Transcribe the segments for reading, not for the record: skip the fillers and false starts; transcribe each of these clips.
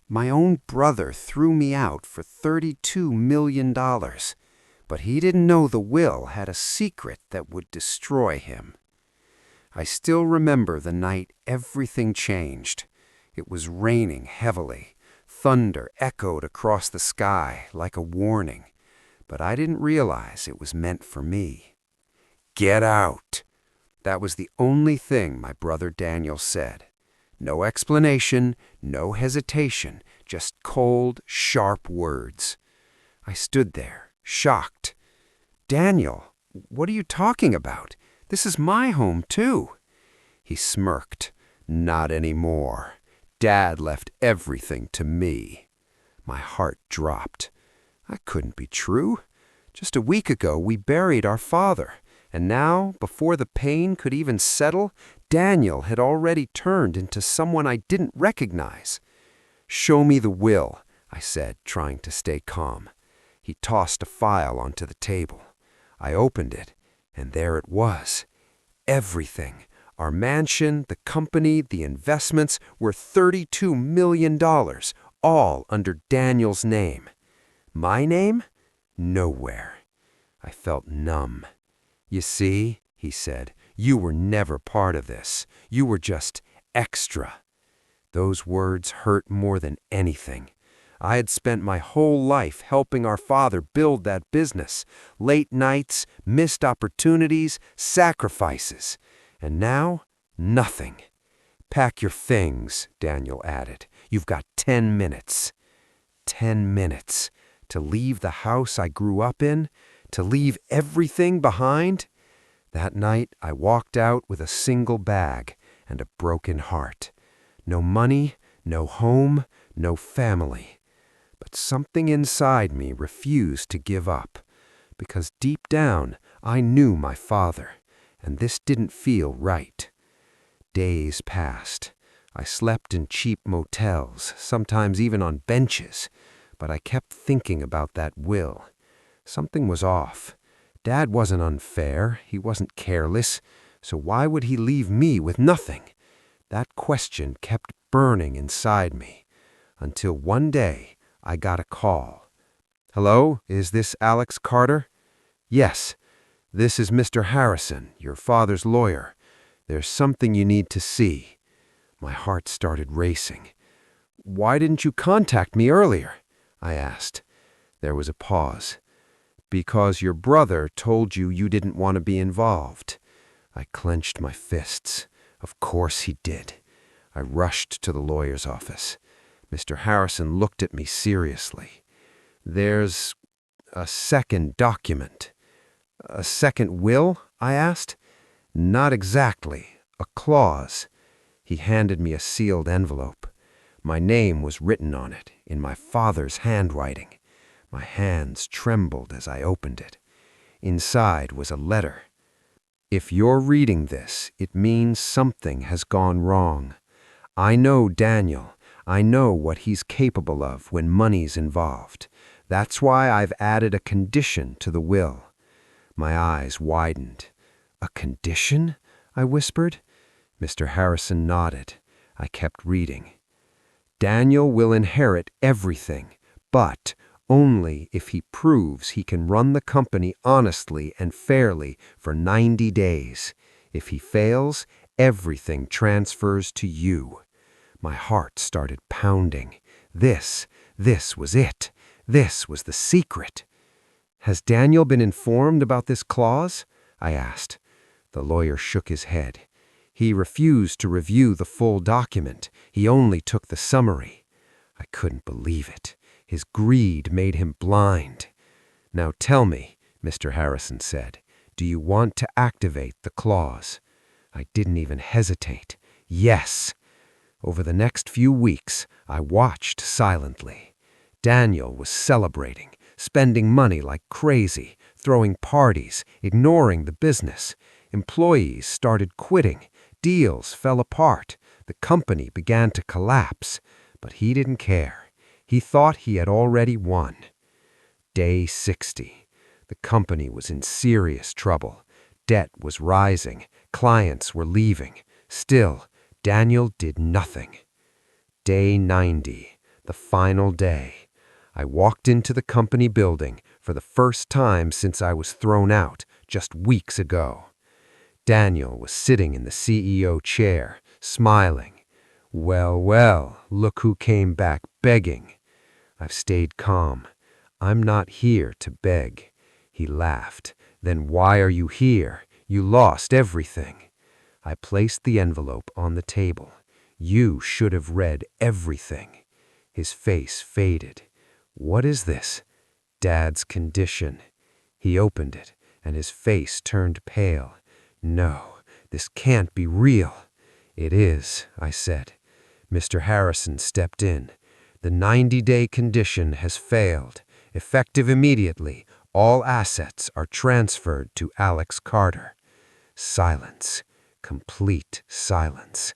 My own brother threw me out for $32 million, but he didn't know the will had a secret that would destroy him. I still remember the night everything changed. It was raining heavily. Thunder echoed across the sky like a warning, but I didn't realize it was meant for me. "Get out!" That was the only thing my brother Daniel said. No explanation, no hesitation, just cold, sharp words. I stood there, shocked. "Daniel, what are you talking about? This is my home, too." He smirked. "Not anymore. Dad left everything to me." My heart dropped. That couldn't be true. Just a week ago, we buried our father. And now, before the pain could even settle, Daniel had already turned into someone I didn't recognize. "Show me the will," I said, trying to stay calm. He tossed a file onto the table. I opened it, and there it was. Everything. Our mansion, the company, the investments were $32 million, all under Daniel's name. My name? Nowhere. I felt numb. "You see," he said, "you were never part of this. You were just extra." Those words hurt more than anything. I had spent my whole life helping our father build that business. Late nights, missed opportunities, sacrifices. And now, nothing. "Pack your things," Daniel added. "You've got 10 minutes. 10 minutes. To leave the house I grew up in? To leave everything behind?" That night, I walked out with a single bag and a broken heart. No money, no home, no family. But something inside me refused to give up, because deep down, I knew my father, and this didn't feel right. Days passed. I slept in cheap motels, sometimes even on benches, but I kept thinking about that will. Something was off. Dad wasn't unfair, he wasn't careless, so why would he leave me with nothing? That question kept burning inside me, until one day I got a call. "Hello, is this Alex Carter?" "Yes, this is Mr. Harrison, your father's lawyer. There's something you need to see." My heart started racing. "Why didn't you contact me earlier?" I asked. There was a pause. "Because your brother told you you didn't want to be involved." I clenched my fists. Of course he did. I rushed to the lawyer's office. Mr. Harrison looked at me seriously. "There's a second document." "A second will?" I asked. "Not exactly. A clause." He handed me a sealed envelope. My name was written on it, in my father's handwriting. My hands trembled as I opened it. Inside was a letter. "If you're reading this, it means something has gone wrong. I know Daniel. I know what he's capable of when money's involved. That's why I've added a condition to the will." My eyes widened. "A condition?" I whispered. Mr. Harrison nodded. I kept reading. "Daniel will inherit everything, but only if he proves he can run the company honestly and fairly for 90 days. If he fails, everything transfers to you." My heart started pounding. This was it. This was the secret. "Has Daniel been informed about this clause?" I asked. The lawyer shook his head. He refused to review the full document. He only took the summary. I couldn't believe it. His greed made him blind. "Now tell me," Mr. Harrison said, "do you want to activate the clause?" I didn't even hesitate. Yes. Over the next few weeks, I watched silently. Daniel was celebrating, spending money like crazy, throwing parties, ignoring the business. Employees started quitting. Deals fell apart. The company began to collapse. But he didn't care. He thought he had already won. Day 60. The company was in serious trouble. Debt was rising. Clients were leaving. Still, Daniel did nothing. Day 90. The final day. I walked into the company building for the first time since I was thrown out just weeks ago. Daniel was sitting in the CEO chair, smiling. Well, well, look who came back begging. I've stayed calm. I'm not here to beg. He laughed. Then why are you here? You lost everything. I placed the envelope on the table. You should have read everything. His face faded. What is this? Dad's condition. He opened it, and his face turned pale. No, this can't be real. It is, I said. Mr. Harrison stepped in. The 90-day condition has failed. Effective immediately, all assets are transferred to Alex Carter. Silence. Complete silence.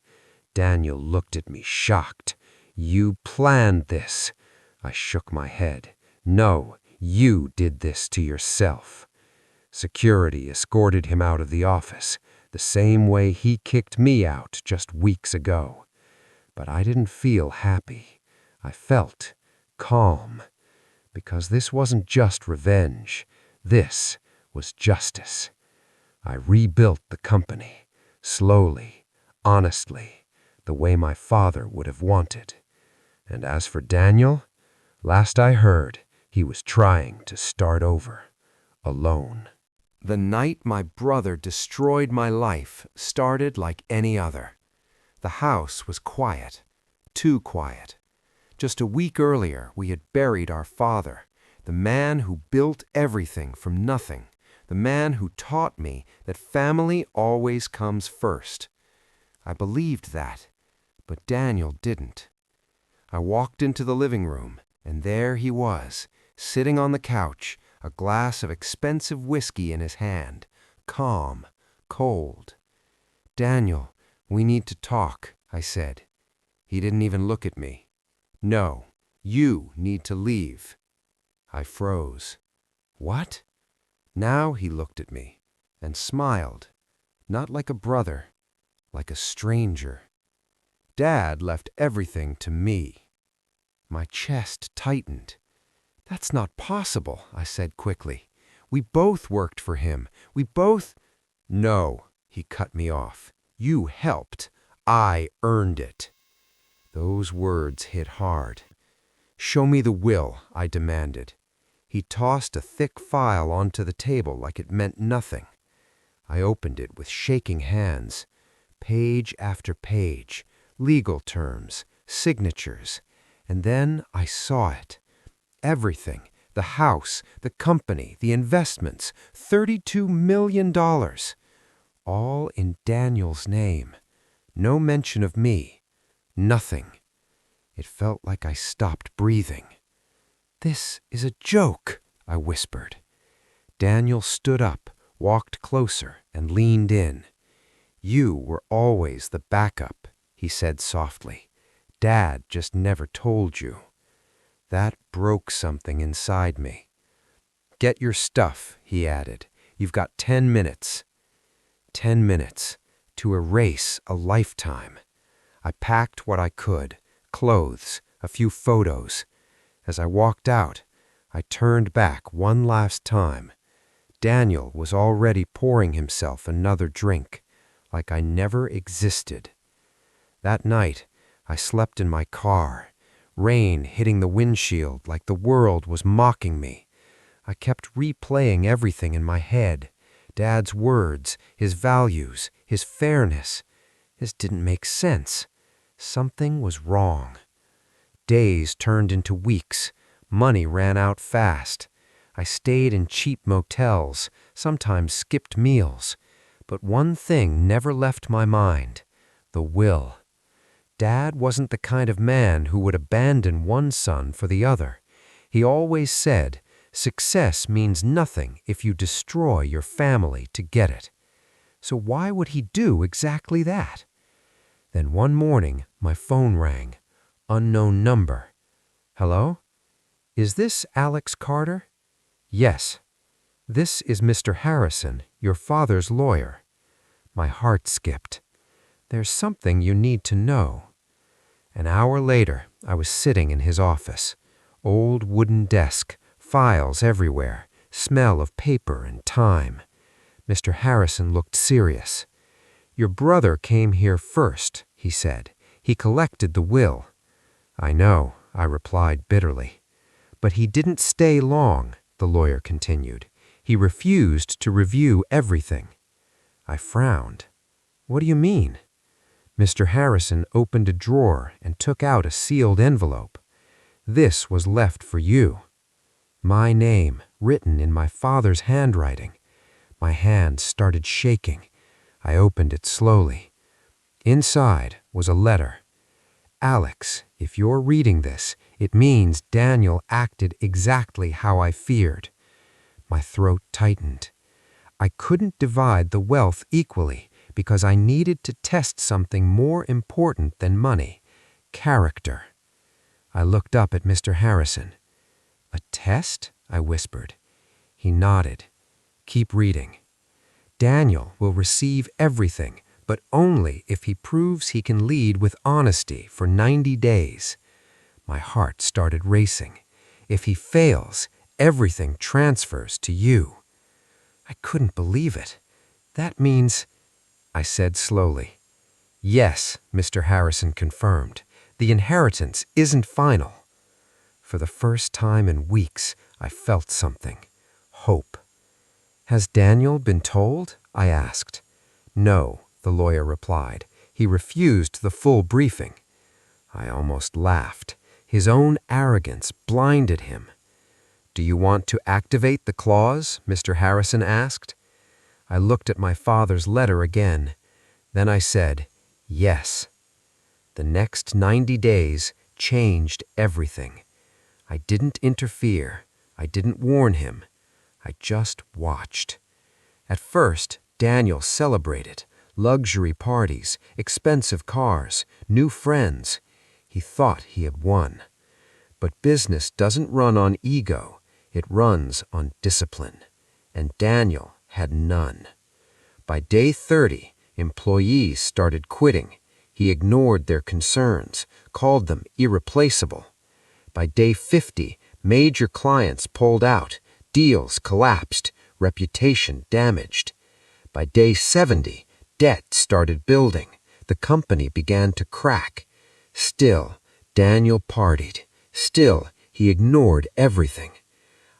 Daniel looked at me, shocked. You planned this. I shook my head. No, you did this to yourself. Security escorted him out of the office, the same way he kicked me out just weeks ago. But I didn't feel happy. I felt calm. Because this wasn't just revenge. This was justice. I rebuilt the company, slowly, honestly, the way my father would have wanted. And as for Daniel, last I heard, he was trying to start over, alone. The night my brother destroyed my life started like any other. The house was quiet, too quiet. Just a week earlier, we had buried our father, the man who built everything from nothing, the man who taught me that family always comes first. I believed that, but Daniel didn't. I walked into the living room, and there he was, sitting on the couch, a glass of expensive whiskey in his hand, calm, cold. Daniel, we need to talk, I said. He didn't even look at me. No, you need to leave. I froze. What? Now he looked at me and smiled, not like a brother, like a stranger. Dad left everything to me. My chest tightened. That's not possible, I said quickly. We both worked for him. We both... No, he cut me off. You helped. I earned it. Those words hit hard. Show me the will, I demanded. He tossed a thick file onto the table like it meant nothing. I opened it with shaking hands. Page after page, legal terms, signatures. And then I saw it. Everything, the house, the company, the investments, $32 million. All in Daniel's name. No mention of me. Nothing. It felt like I stopped breathing. This is a joke, I whispered. Daniel stood up, walked closer, and leaned in. You were always the backup, he said softly. Dad just never told you. That broke something inside me. Get your stuff, he added. You've got 10 minutes. 10 minutes to erase a lifetime. I packed what I could, clothes, a few photos. As I walked out, I turned back one last time. Daniel was already pouring himself another drink, like I never existed. That night, I slept in my car, rain hitting the windshield like the world was mocking me. I kept replaying everything in my head. Dad's words, his values, his fairness. This didn't make sense. Something was wrong. Days turned into weeks. Money ran out fast. I stayed in cheap motels, sometimes skipped meals. But one thing never left my mind: the will. Dad wasn't the kind of man who would abandon one son for the other. He always said, success means nothing if you destroy your family to get it. So why would he do exactly that? Then one morning, my phone rang. Unknown number. Hello? Is this Alex Carter? Yes. This is Mr. Harrison, your father's lawyer. My heart skipped. There's something you need to know. An hour later, I was sitting in his office. Old wooden desk, files everywhere, smell of paper and time. Mr. Harrison looked serious. "Your brother came here first," he said. "He collected the will." "I know," I replied bitterly. "But he didn't stay long," the lawyer continued. "He refused to review everything." I frowned. "What do you mean?" Mr. Harrison opened a drawer and took out a sealed envelope. "This was left for you." My name, written in my father's handwriting. My hand started shaking. I opened it slowly. Inside was a letter. "Alex, if you're reading this, it means Daniel acted exactly how I feared." My throat tightened. I couldn't divide the wealth equally because I needed to test something more important than money: character. I looked up at Mr. Harrison. "A test?" I whispered. He nodded. "Keep reading. Daniel will receive everything, but only if he proves he can lead with honesty for 90 days. My heart started racing. If he fails, everything transfers to you. I couldn't believe it. "That means—" I said slowly. "Yes," Mr. Harrison confirmed. "The inheritance isn't final." For the first time in weeks, I felt something. Hope. "Has Daniel been told?" I asked. "No," the lawyer replied. "He refused the full briefing." I almost laughed. His own arrogance blinded him. "Do you want to activate the clause?" Mr. Harrison asked. I looked at my father's letter again. Then I said, "Yes." The next 90 days changed everything. I didn't interfere. I didn't warn him. I just watched. At first, Daniel celebrated. Luxury parties, expensive cars, new friends. He thought he had won. But business doesn't run on ego. It runs on discipline. And Daniel had none. By day 30, employees started quitting. He ignored their concerns, called them irreplaceable. By day 50, major clients pulled out, deals collapsed, reputation damaged. By day 70, debt started building. The company began to crack. Still, Daniel partied. Still, he ignored everything.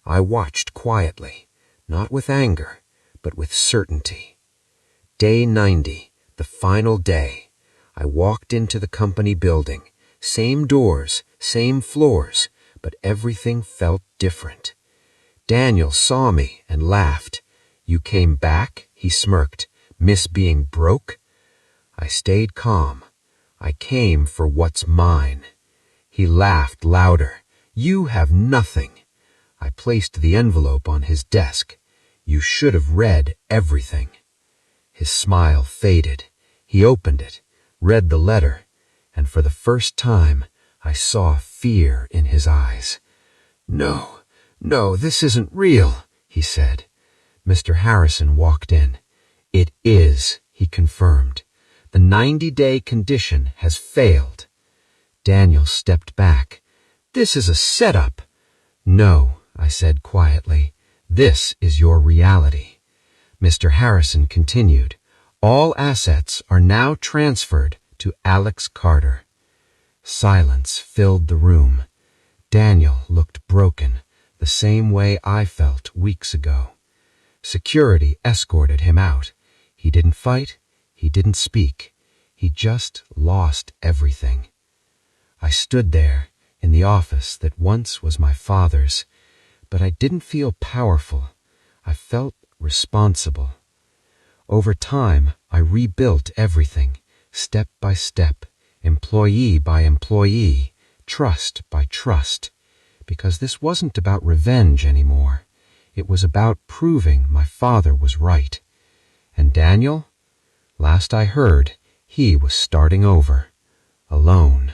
I watched quietly, not with anger, but with certainty. Day 90, the final day. I walked into the company building. Same doors, same floors, but everything felt different. Daniel saw me and laughed. "You came back?" he smirked. "Miss being broke?" I stayed calm. "I came for what's mine." He laughed louder. "You have nothing." I placed the envelope on his desk. "You should have read everything." His smile faded. He opened it, read the letter, and for the first time, I saw fear in his eyes. "No, no, this isn't real," he said. Mr. Harrison walked in. "It is," he confirmed. "The 90-day condition has failed." Daniel stepped back. "This is a setup." "No," I said quietly. "This is your reality." Mr. Harrison continued. "All assets are now transferred to Alex Carter." Silence filled the room. Daniel looked broken, the same way I felt weeks ago. Security escorted him out. He didn't fight. He didn't speak. He just lost everything. I stood there in the office that once was my father's, but I didn't feel powerful. I felt responsible. Over time, I rebuilt everything, step by step, employee by employee, trust by trust, because this wasn't about revenge anymore. It was about proving my father was right. And Daniel? Last I heard, he was starting over, alone.